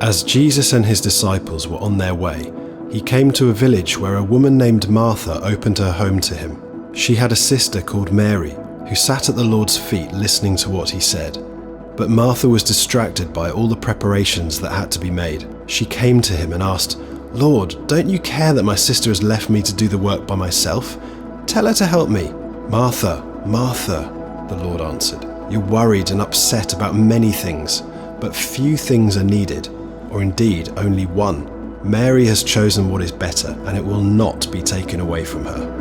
As Jesus and his disciples were on their way, he came to a village where a woman named Martha opened her home to him. She had a sister called Mary, who sat at the Lord's feet listening to what he said. But Martha was distracted by all the preparations that had to be made. She came to him and asked, "Lord, don't you care that my sister has left me to do the work by myself? Tell her to help me." "Martha, Martha," the Lord answered, "you're worried and upset about many things, but few things are needed, or indeed only one. Mary has chosen what is better, and it will not be taken away from her."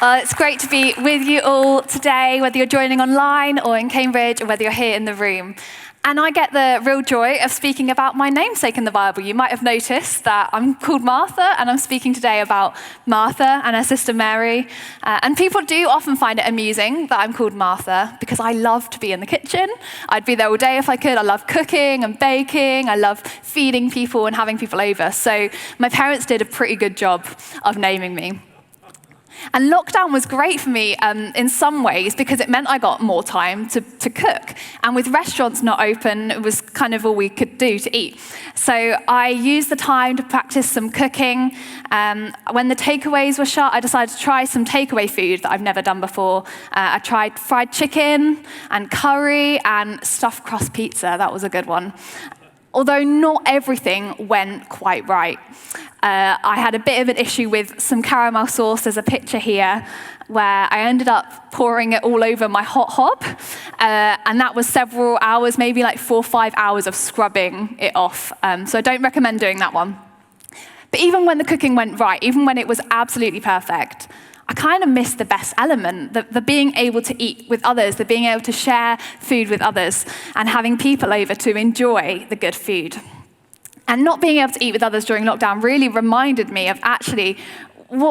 It's great to be with you all today, whether you're joining online or in Cambridge, or whether you're here in the room. And I get the real joy of speaking about my namesake in the Bible. You might have noticed that I'm called Martha, and I'm speaking today about Martha and her sister Mary. And people do often find it amusing that I'm called Martha, because I love to be in the kitchen. I'd be there all day if I could. I love cooking and baking. I love feeding people and having people over. So my parents did a pretty good job of naming me. And lockdown was great for me in some ways, because it meant I got more time to cook. And with restaurants not open, it was kind of all we could do to eat. So I used the time to practice some cooking. When the takeaways were shut, I decided to try some takeaway food that I've never done before. I tried fried chicken and curry and stuffed crust pizza. That was a good one. Although not everything went quite right. I had a bit of an issue with some caramel sauce. There's a picture here where I ended up pouring it all over my hot hob. And that was several hours, maybe like 4 or 5 hours of scrubbing it off. So I don't recommend doing that one. But even when the cooking went right, even when it was absolutely perfect, I kind of missed the best element, the being able to eat with others, the being able to share food with others, and having people over to enjoy the good food. And not being able to eat with others during lockdown really reminded me of actually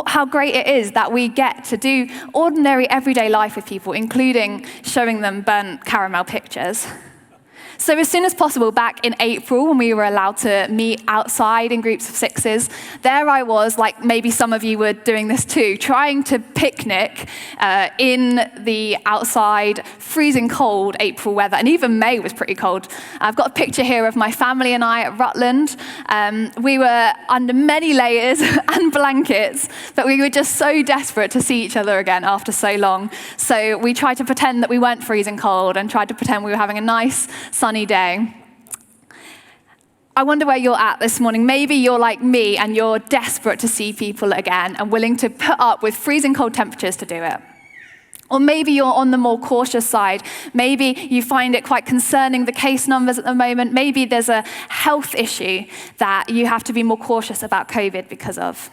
how great it is that we get to do ordinary everyday life with people, including showing them burnt caramel pictures. So as soon as possible, back in April, when we were allowed to meet outside in groups of 6s, there I was, like maybe some of you were doing this too, trying to picnic in the outside, freezing cold April weather, and even May was pretty cold. I've got a picture here of my family and I at Rutland. We were under many layers and blankets, but we were just so desperate to see each other again after so long. So we tried to pretend that we weren't freezing cold and tried to pretend we were having a nice, sunny day. I wonder where you're at this morning. Maybe you're like me and you're desperate to see people again and willing to put up with freezing cold temperatures to do it. Or maybe you're on the more cautious side. Maybe you find it quite concerning, the case numbers at the moment. Maybe there's a health issue that you have to be more cautious about COVID because of.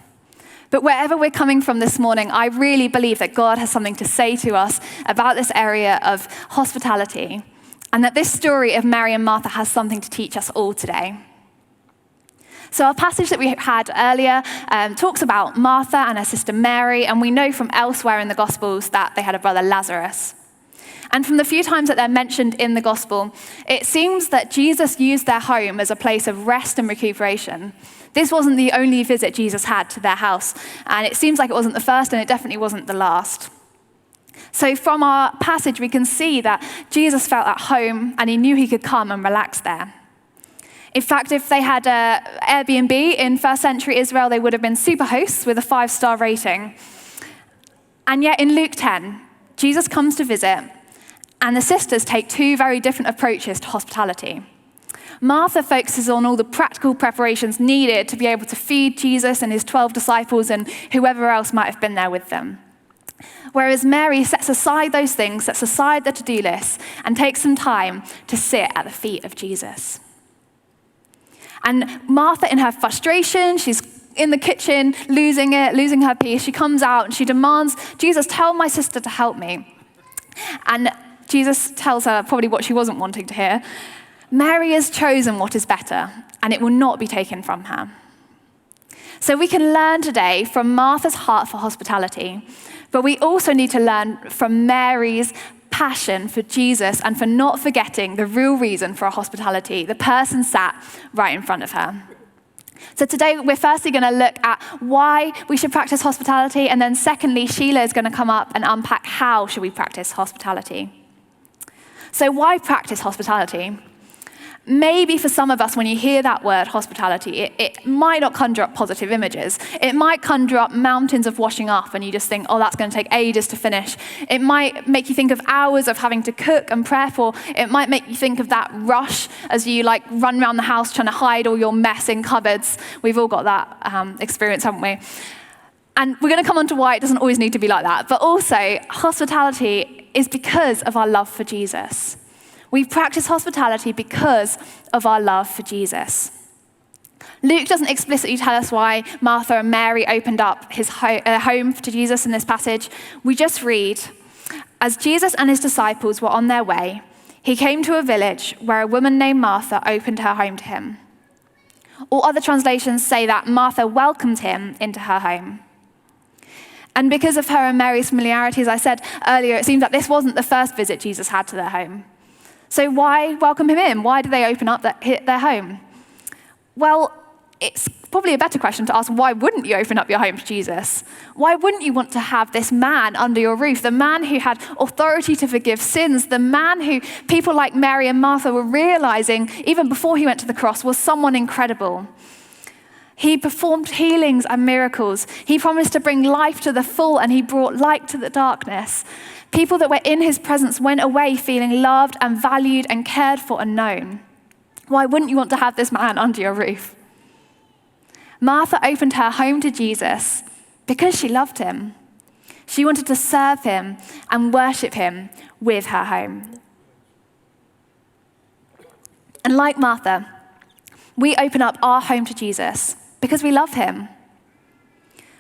But wherever we're coming from this morning, I really believe that God has something to say to us about this area of hospitality, and that this story of Mary and Martha has something to teach us all today. So our passage that we had earlier talks about Martha and her sister Mary, and we know from elsewhere in the Gospels that they had a brother Lazarus. And from the few times that they're mentioned in the Gospel, it seems that Jesus used their home as a place of rest and recuperation. This wasn't the only visit Jesus had to their house, and it seems like it wasn't the first, and it definitely wasn't the last. So from our passage, we can see that Jesus felt at home and he knew he could come and relax there. In fact, if they had an Airbnb in first century Israel, they would have been super hosts with a 5-star rating. And yet in Luke 10, Jesus comes to visit, and the sisters take 2 very different approaches to hospitality. Martha focuses on all the practical preparations needed to be able to feed Jesus and his 12 disciples and whoever else might have been there with them. Whereas Mary sets aside those things, sets aside the to-do list, and takes some time to sit at the feet of Jesus. And Martha, in her frustration, she's in the kitchen, losing her peace. She comes out and she demands, "Jesus, tell my sister to help me." And Jesus tells her probably what she wasn't wanting to hear. Mary has chosen what is better, and it will not be taken from her. So we can learn today from Martha's heart for hospitality, but we also need to learn from Mary's passion for Jesus and for not forgetting the real reason for our hospitality. The person sat right in front of her. So today we're firstly going to look at why we should practice hospitality, and then secondly, Sheila is going to come up and unpack how should we practice hospitality. So why practice hospitality? Maybe for some of us, when you hear that word hospitality, it might not conjure up positive images. It might conjure up mountains of washing up, and you just think, oh, that's going to take ages to finish. It might make you think of hours of having to cook and prep, or it might make you think of that rush as you run around the house trying to hide all your mess in cupboards. We've all got that experience, haven't we? And we're going to come on to why it doesn't always need to be like that. But also, hospitality is because of our love for Jesus. We practice hospitality because of our love for Jesus. Luke doesn't explicitly tell us why Martha and Mary opened up his home to Jesus in this passage. We just read, as Jesus and his disciples were on their way, he came to a village where a woman named Martha opened her home to him. All other translations say that Martha welcomed him into her home. And because of her and Mary's familiarity, as I said earlier, it seems that this wasn't the first visit Jesus had to their home. So why welcome him in? Why did they open up their home? Well, it's probably a better question to ask, why wouldn't you open up your home to Jesus? Why wouldn't you want to have this man under your roof, the man who had authority to forgive sins, the man who people like Mary and Martha were realizing, even before he went to the cross, was someone incredible? He performed healings and miracles. He promised to bring life to the full, and he brought light to the darkness. People that were in his presence went away feeling loved and valued and cared for and known. Why wouldn't you want to have this man under your roof? Martha opened her home to Jesus because she loved him. She wanted to serve him and worship him with her home. And like Martha, we open up our home to Jesus because we love him.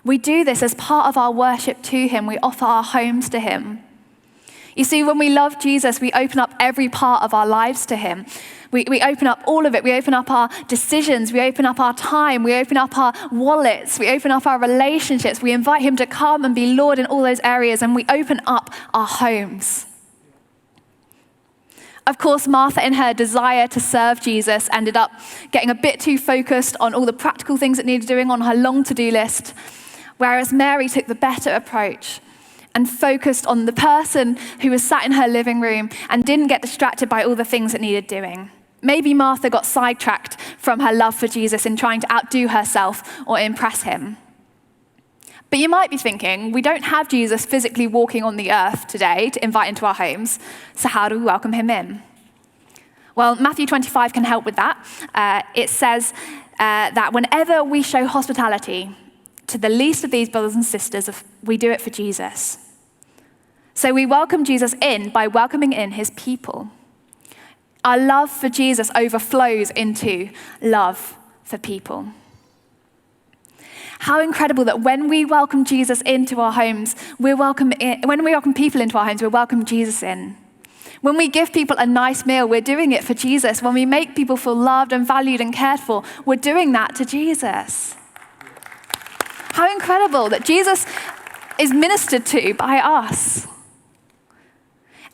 We do this as part of our worship to him. We offer our homes to him. You see, when we love Jesus, we open up every part of our lives to him. We open up all of it. We open up our decisions. We open up our time. We open up our wallets. We open up our relationships. We invite him to come and be Lord in all those areas, and we open up our homes. Of course, Martha, in her desire to serve Jesus, ended up getting a bit too focused on all the practical things that needed doing on her long to-do list, whereas Mary took the better approach and focused on the person who was sat in her living room and didn't get distracted by all the things that needed doing. Maybe Martha got sidetracked from her love for Jesus in trying to outdo herself or impress him. But you might be thinking, we don't have Jesus physically walking on the earth today to invite into our homes, so how do we welcome him in? Well, Matthew 25 can help with that. It says that whenever we show hospitality to the least of these brothers and sisters, we do it for Jesus. So we welcome Jesus in by welcoming in his people. Our love for Jesus overflows into love for people. How incredible that when we welcome Jesus into our homes, when we welcome people into our homes, we welcome Jesus in. When we give people a nice meal, we're doing it for Jesus. When we make people feel loved and valued and cared for, we're doing that to Jesus. How incredible that Jesus is ministered to by us.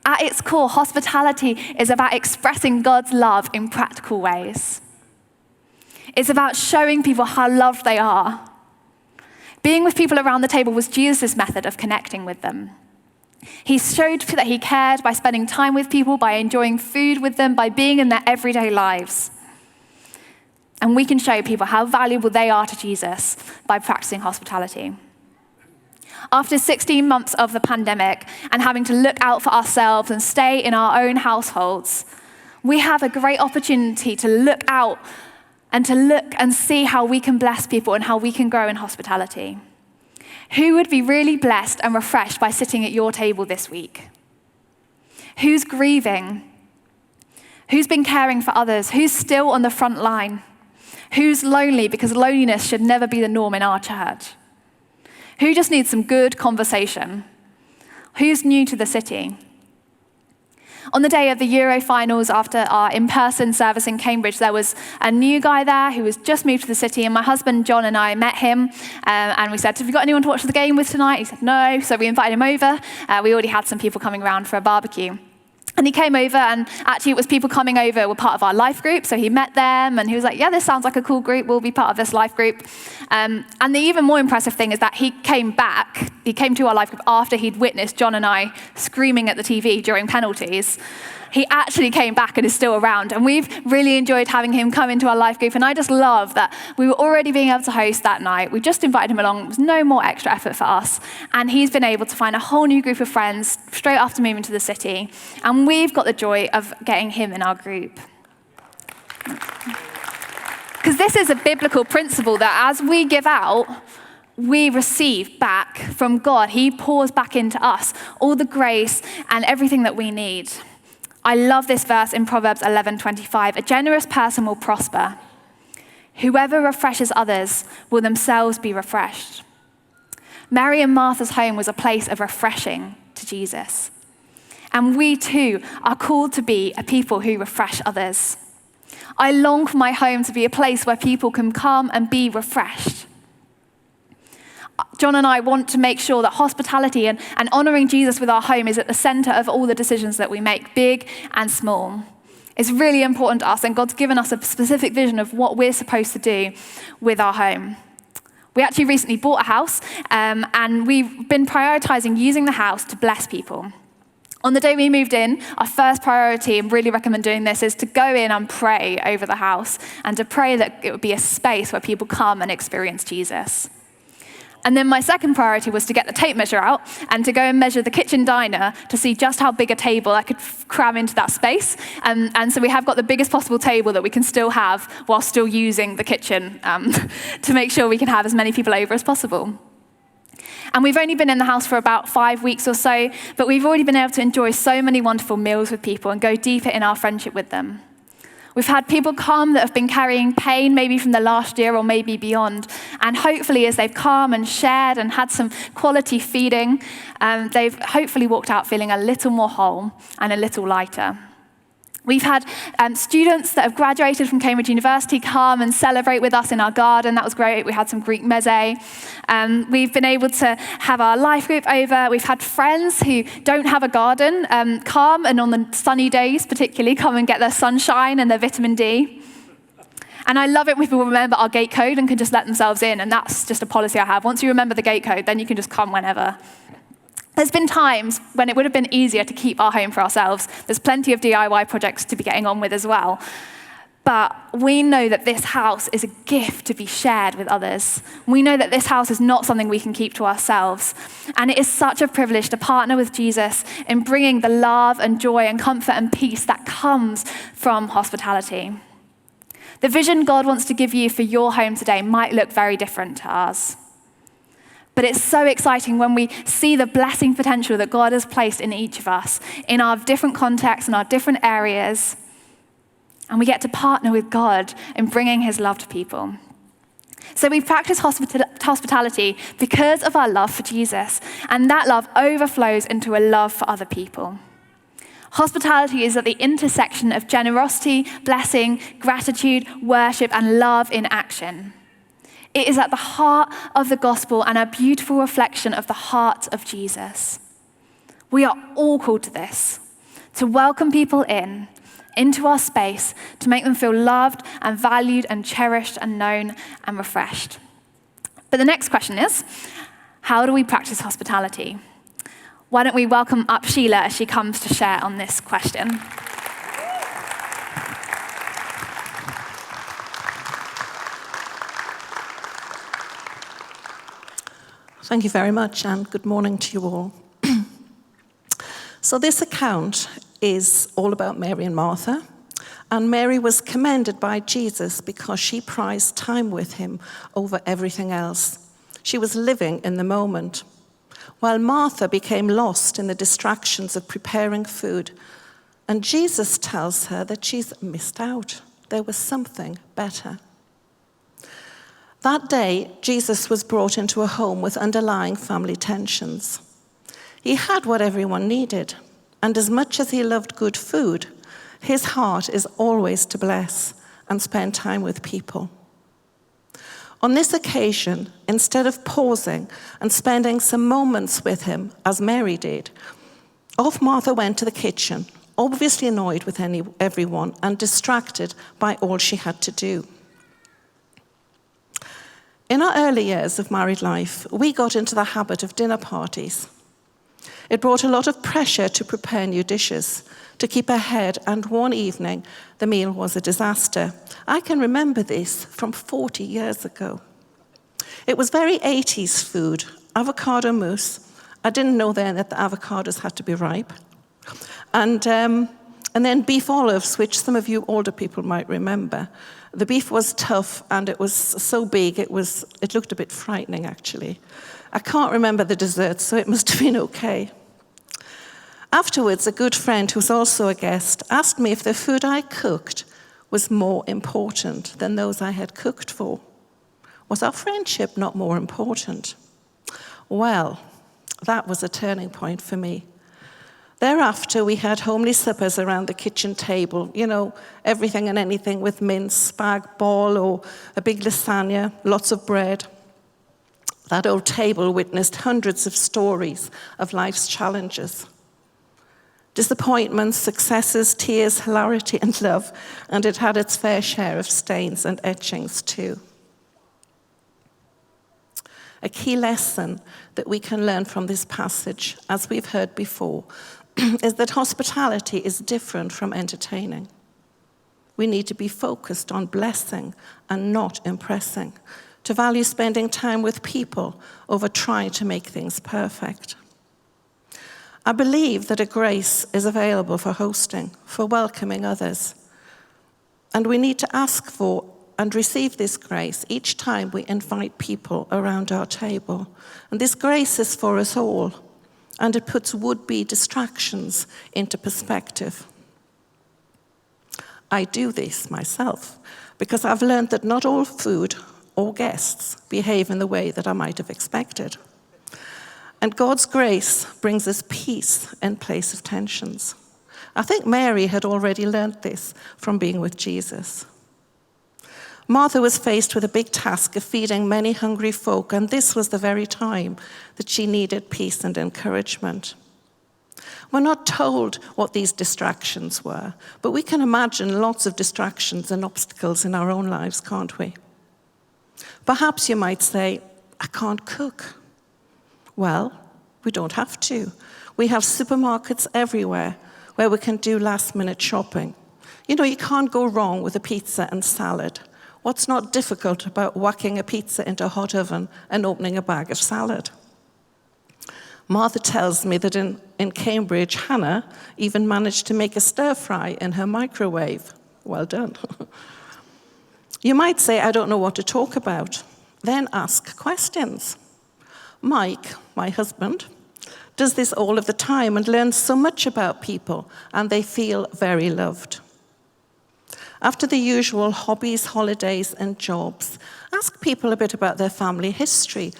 At its core, hospitality is about expressing God's love in practical ways. It's about showing people how loved they are. Being with people around the table was Jesus' method of connecting with them. He showed that he cared by spending time with people, by enjoying food with them, by being in their everyday lives. And we can show people how valuable they are to Jesus by practicing hospitality. After 16 months of the pandemic and having to look out for ourselves and stay in our own households, we have a great opportunity to look out and to look and see how we can bless people and how we can grow in hospitality. Who would be really blessed and refreshed by sitting at your table this week? Who's grieving? Who's been caring for others? Who's still on the front line? Who's lonely because loneliness should never be the norm in our church? Who just needs some good conversation? Who's new to the city? On the day of the Euro finals, after our in-person service in Cambridge, there was a new guy there who was just moved to the city, and my husband John and I met him, and we said, have you got anyone to watch the game with tonight? He said, no, so we invited him over. We already had some people coming around for a barbecue. And he came over, and actually it was people coming over were part of our life group, so he met them, and he was like, yeah, this sounds like a cool group, we'll be part of this life group. And the even more impressive thing is that he came to our life group after he'd witnessed John and I screaming at the TV during penalties. He actually came back and is still around, and we've really enjoyed having him come into our life group, and I just love that we were already being able to host that night. We just invited him along. It was no more extra effort for us, and he's been able to find a whole new group of friends straight after moving to the city, and we've got the joy of getting him in our group. Because this is a biblical principle that as we give out, we receive back from God. He pours back into us all the grace and everything that we need. I love this verse in Proverbs 11:25. A generous person will prosper. Whoever refreshes others will themselves be refreshed. Mary and Martha's home was a place of refreshing to Jesus. And we too are called to be a people who refresh others. I long for my home to be a place where people can come and be refreshed. John and I want to make sure that hospitality and honoring Jesus with our home is at the center of all the decisions that we make, big and small. It's really important to us, and God's given us a specific vision of what we're supposed to do with our home. We actually recently bought a house, and we've been prioritizing using the house to bless people. On the day we moved in, our first priority, and really recommend doing this, is to go in and pray over the house and to pray that it would be a space where people come and experience Jesus. And then my second priority was to get the tape measure out and to go and measure the kitchen diner to see just how big a table I could cram into that space. And so we have got the biggest possible table that we can still have while still using the kitchen to make sure we can have as many people over as possible. And we've only been in the house for about 5 weeks or so, but we've already been able to enjoy so many wonderful meals with people and go deeper in our friendship with them. We've had people come that have been carrying pain, maybe from the last year or maybe beyond. And hopefully as they've come and shared and had some quality feeding, they've hopefully walked out feeling a little more whole and a little lighter. We've had students that have graduated from Cambridge University come and celebrate with us in our garden. That was great. We had some Greek meze. We've been able to have our life group over. We've had friends who don't have a garden come, and on the sunny days particularly, come and get their sunshine and their vitamin D. And I love it when people remember our gate code and can just let themselves in, and that's just a policy I have. Once you remember the gate code, then you can just come whenever. There's been times when it would have been easier to keep our home for ourselves. There's plenty of DIY projects to be getting on with as well. But we know that this house is a gift to be shared with others. We know that this house is not something we can keep to ourselves. And it is such a privilege to partner with Jesus in bringing the love and joy and comfort and peace that comes from hospitality. The vision God wants to give you for your home today might look very different to ours. But it's so exciting when we see the blessing potential that God has placed in each of us, in our different contexts and our different areas. And we get to partner with God in bringing his love to people. So we practice hospitality because of our love for Jesus. And that love overflows into a love for other people. Hospitality is at the intersection of generosity, blessing, gratitude, worship, and love in action. It is at the heart of the gospel and a beautiful reflection of the heart of Jesus. We are all called to this, to welcome people into our space, to make them feel loved and valued and cherished and known and refreshed. But the next question is, how do we practice hospitality? Why don't we welcome up Sheila as she comes to share on this question. Thank you very much, and good morning to you all. So this account is all about Mary and Martha, and Mary was commended by Jesus because she prized time with him over everything else. She was living in the moment, while Martha became lost in the distractions of preparing food, and Jesus tells her that she's missed out. There was something better. That day, Jesus was brought into a home with underlying family tensions. He had what everyone needed, and as much as he loved good food, his heart is always to bless and spend time with people. On this occasion, instead of pausing and spending some moments with him, as Mary did, off Martha went to the kitchen, obviously annoyed with everyone and distracted by all she had to do. In our early years of married life, we got into the habit of dinner parties. It brought a lot of pressure to prepare new dishes, to keep ahead, and one evening, the meal was a disaster. I can remember this from 40 years ago. It was very 80s food, avocado mousse. I didn't know then that the avocados had to be ripe. And then beef olives, which some of you older people might remember. The beef was tough and it was so big, it looked a bit frightening, actually. I can't remember the dessert, so it must have been okay. Afterwards, a good friend who was also a guest asked me if the food I cooked was more important than those I had cooked for. Was our friendship not more important? Well, that was a turning point for me. Thereafter, we had homely suppers around the kitchen table, everything and anything with mince, spag bol, or a big lasagna, lots of bread. That old table witnessed hundreds of stories of life's challenges. Disappointments, successes, tears, hilarity, and love, and it had its fair share of stains and etchings too. A key lesson that we can learn from this passage, as we've heard before, is that hospitality is different from entertaining. We need to be focused on blessing and not impressing, to value spending time with people over trying to make things perfect. I believe that a grace is available for hosting, for welcoming others. And we need to ask for and receive this grace each time we invite people around our table. And this grace is for us all, and it puts would-be distractions into perspective. I do this myself because I've learned that not all food or guests behave in the way that I might have expected. And God's grace brings us peace in place of tensions. I think Mary had already learned this from being with Jesus. Martha was faced with a big task of feeding many hungry folk, and this was the very time that she needed peace and encouragement. We're not told what these distractions were, but we can imagine lots of distractions and obstacles in our own lives, can't we? Perhaps you might say, I can't cook. Well, we don't have to. We have supermarkets everywhere where we can do last-minute shopping. You can't go wrong with a pizza and salad. What's not difficult about whacking a pizza into a hot oven and opening a bag of salad? Martha tells me that in Cambridge, Hannah even managed to make a stir-fry in her microwave. Well done. You might say, I don't know what to talk about. Then ask questions. Mike, my husband, does this all of the time and learns so much about people, and they feel very loved. After the usual hobbies, holidays, and jobs, ask people a bit about their family history.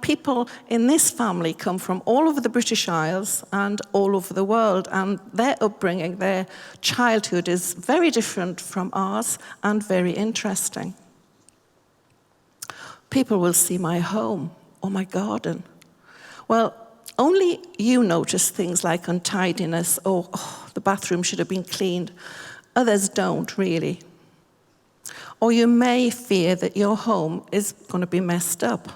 People in this family come from all over the British Isles and all over the world, and their upbringing, their childhood is very different from ours and very interesting. People will see my home or my garden. Well, only you notice things like untidiness or the bathroom should have been cleaned. Others don't, really. Or you may fear that your home is going to be messed up.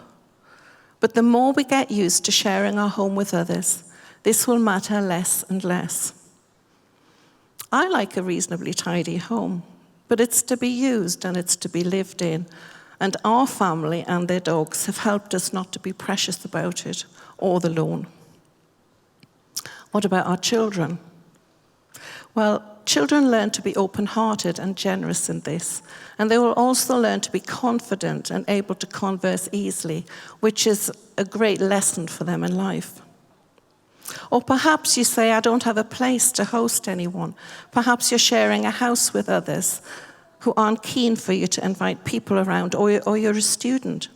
But the more we get used to sharing our home with others, this will matter less and less. I like a reasonably tidy home, but it's to be used and it's to be lived in. And our family and their dogs have helped us not to be precious about it or the lawn. What about our children? Well, children learn to be open-hearted and generous in this, and they will also learn to be confident and able to converse easily, which is a great lesson for them in life. Or perhaps you say, I don't have a place to host anyone. Perhaps you're sharing a house with others who aren't keen for you to invite people around, or you're a student.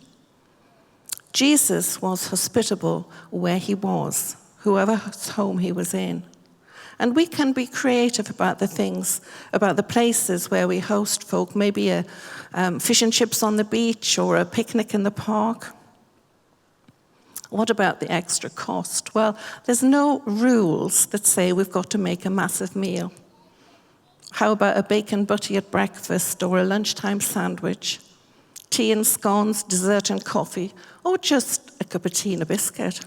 Jesus was hospitable where he was, whoever's home he was in. And we can be creative about the things, about the places where we host folk, maybe a fish and chips on the beach or a picnic in the park. What about the extra cost? Well, there's no rules that say we've got to make a massive meal. How about a bacon butty at breakfast or a lunchtime sandwich? Tea and scones, dessert and coffee, or just a cup of tea and a biscuit?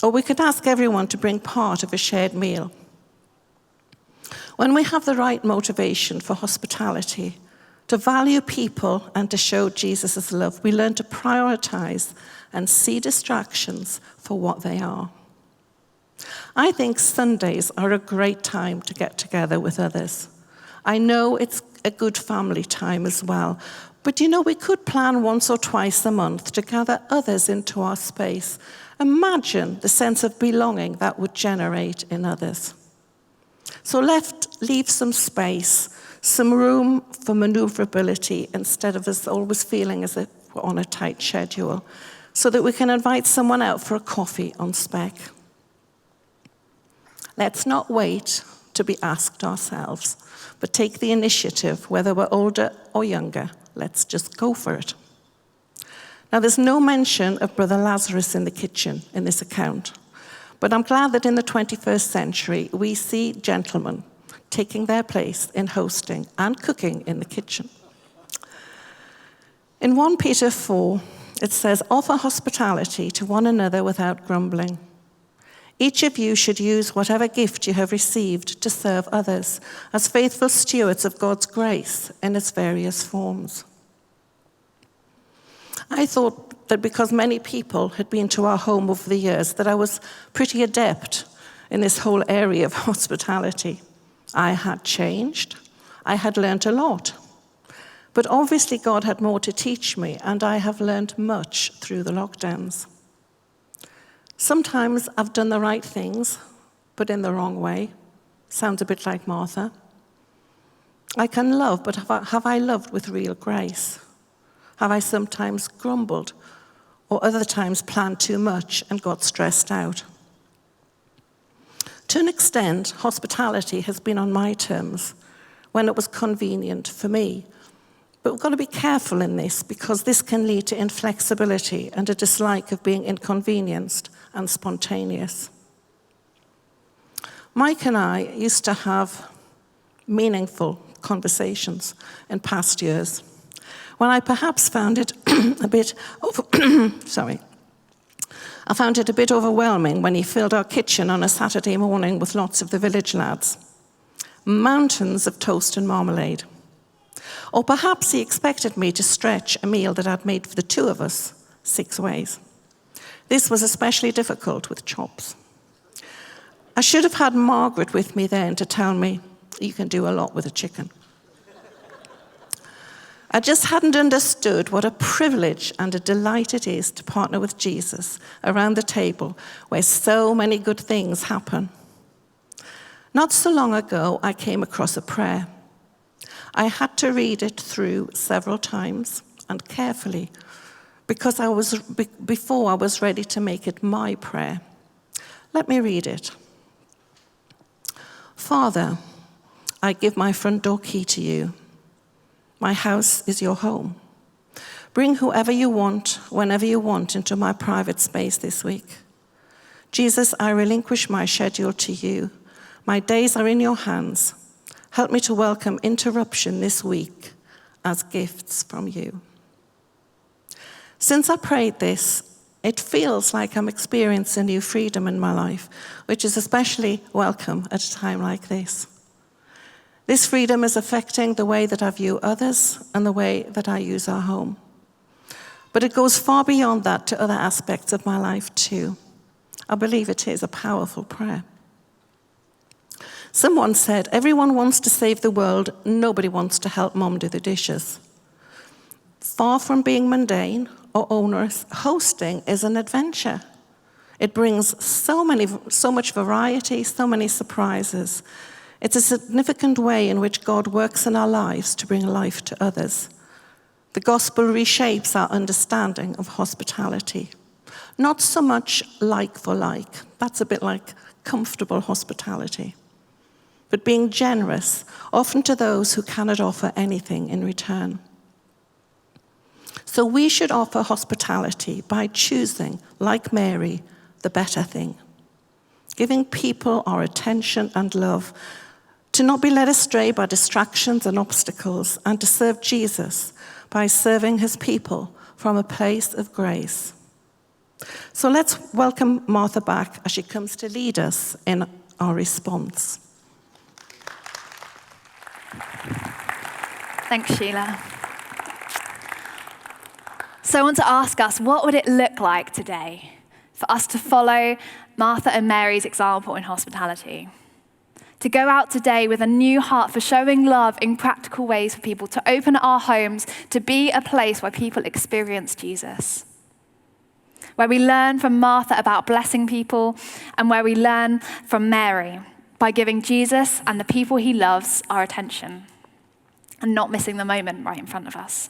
Or we could ask everyone to bring part of a shared meal. When we have the right motivation for hospitality, to value people and to show Jesus' love, we learn to prioritize and see distractions for what they are. I think Sundays are a great time to get together with others. I know it's a good family time as well, but we could plan once or twice a month to gather others into our space. Imagine the sense of belonging that would generate in others. So leave some space, some room for maneuverability instead of us always feeling as if we're on a tight schedule, so that we can invite someone out for a coffee on spec. Let's not wait to be asked ourselves, but take the initiative, whether we're older or younger. Let's just go for it. Now, there's no mention of Brother Lazarus in the kitchen in this account, but I'm glad that in the 21st century, we see gentlemen taking their place in hosting and cooking in the kitchen. In 1 Peter 4, it says, "Offer hospitality to one another without grumbling. Each of you should use whatever gift you have received to serve others as faithful stewards of God's grace in its various forms." I thought that because many people had been to our home over the years, that I was pretty adept in this whole area of hospitality. I had changed. I had learned a lot. But obviously God had more to teach me, and I have learned much through the lockdowns. Sometimes I've done the right things, but in the wrong way. Sounds a bit like Martha. I can love, but have I loved with real grace? Have I sometimes grumbled, or other times planned too much and got stressed out? To an extent, hospitality has been on my terms when it was convenient for me. But we've got to be careful in this, because this can lead to inflexibility and a dislike of being inconvenienced and spontaneous. Mike and I used to have meaningful conversations in past years, when I perhaps found it a bit I found it a bit overwhelming when he filled our kitchen on a Saturday morning with lots of the village lads. Mountains of toast and marmalade. Or perhaps he expected me to stretch a meal that I'd made for the two of us 6 ways. This was especially difficult with chops. I should have had Margaret with me then to tell me, you can do a lot with a chicken. I just hadn't understood what a privilege and a delight it is to partner with Jesus around the table where so many good things happen. Not so long ago, I came across a prayer. I had to read it through several times and carefully, because before I was ready to make it my prayer. Let me read it. "Father, I give my front door key to you. My house is your home. Bring whoever you want, whenever you want, into my private space this week. Jesus, I relinquish my schedule to you. My days are in your hands. Help me to welcome interruption this week as gifts from you." Since I prayed this, it feels like I'm experiencing a new freedom in my life, which is especially welcome at a time like this. This freedom is affecting the way that I view others and the way that I use our home. But it goes far beyond that to other aspects of my life too. I believe it is a powerful prayer. Someone said, everyone wants to save the world, nobody wants to help mom do the dishes. Far from being mundane or onerous, hosting is an adventure. It brings so much variety, so many surprises. It's a significant way in which God works in our lives to bring life to others. The gospel reshapes our understanding of hospitality. Not so much like for like. That's a bit like comfortable hospitality. But being generous, often to those who cannot offer anything in return. So we should offer hospitality by choosing, like Mary, the better thing, giving people our attention and love, to not be led astray by distractions and obstacles, and to serve Jesus by serving his people from a place of grace. So let's welcome Martha back as she comes to lead us in our response. Thanks, Sheila. So I want to ask us, what would it look like today for us to follow Martha and Mary's example in hospitality? To go out today with a new heart for showing love in practical ways for people, to open our homes, to be a place where people experience Jesus. Where we learn from Martha about blessing people, and where we learn from Mary by giving Jesus and the people he loves our attention and not missing the moment right in front of us.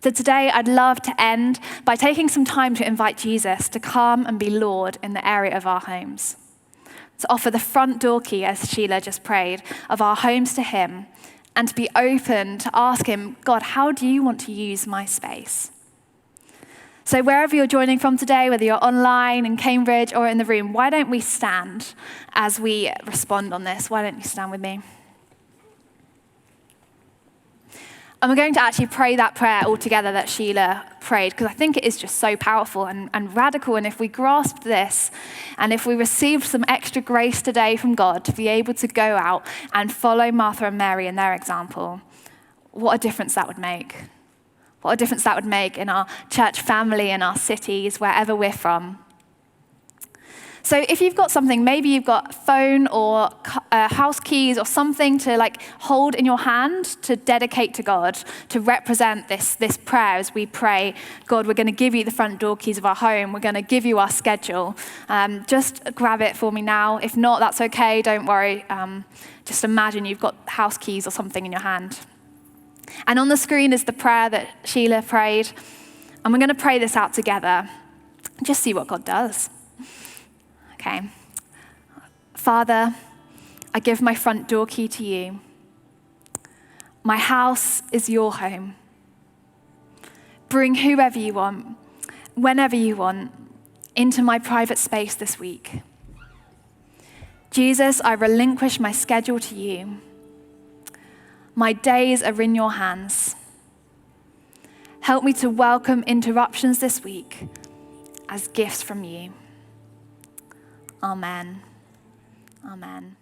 So today I'd love to end by taking some time to invite Jesus to come and be Lord in the area of our homes. To offer the front door key, as Sheila just prayed, of our homes to him, and to be open to ask him, God, how do you want to use my space? So wherever you're joining from today, whether you're online in Cambridge or in the room, why don't we stand as we respond on this? Why don't you stand with me? And we're going to actually pray that prayer all together that Sheila prayed, because I think it is just so powerful and radical. And if we grasped this, and if we received some extra grace today from God to be able to go out and follow Martha and Mary in their example, what a difference that would make. What a difference that would make in our church family, in our cities, wherever we're from. So if you've got something, maybe you've got a phone or house keys or something to hold in your hand to dedicate to God, to represent this prayer as we pray, God, we're going to give you the front door keys of our home. We're going to give you our schedule. Just grab it for me now. If not, that's okay. Don't worry. Just imagine you've got house keys or something in your hand. And on the screen is the prayer that Sheila prayed. And we're going to pray this out together. Just see what God does. Okay. Father, I give my front door key to you. My house is your home. Bring whoever you want, whenever you want, into my private space this week. Jesus, I relinquish my schedule to you. My days are in your hands. Help me to welcome interruptions this week as gifts from you. Amen. Amen.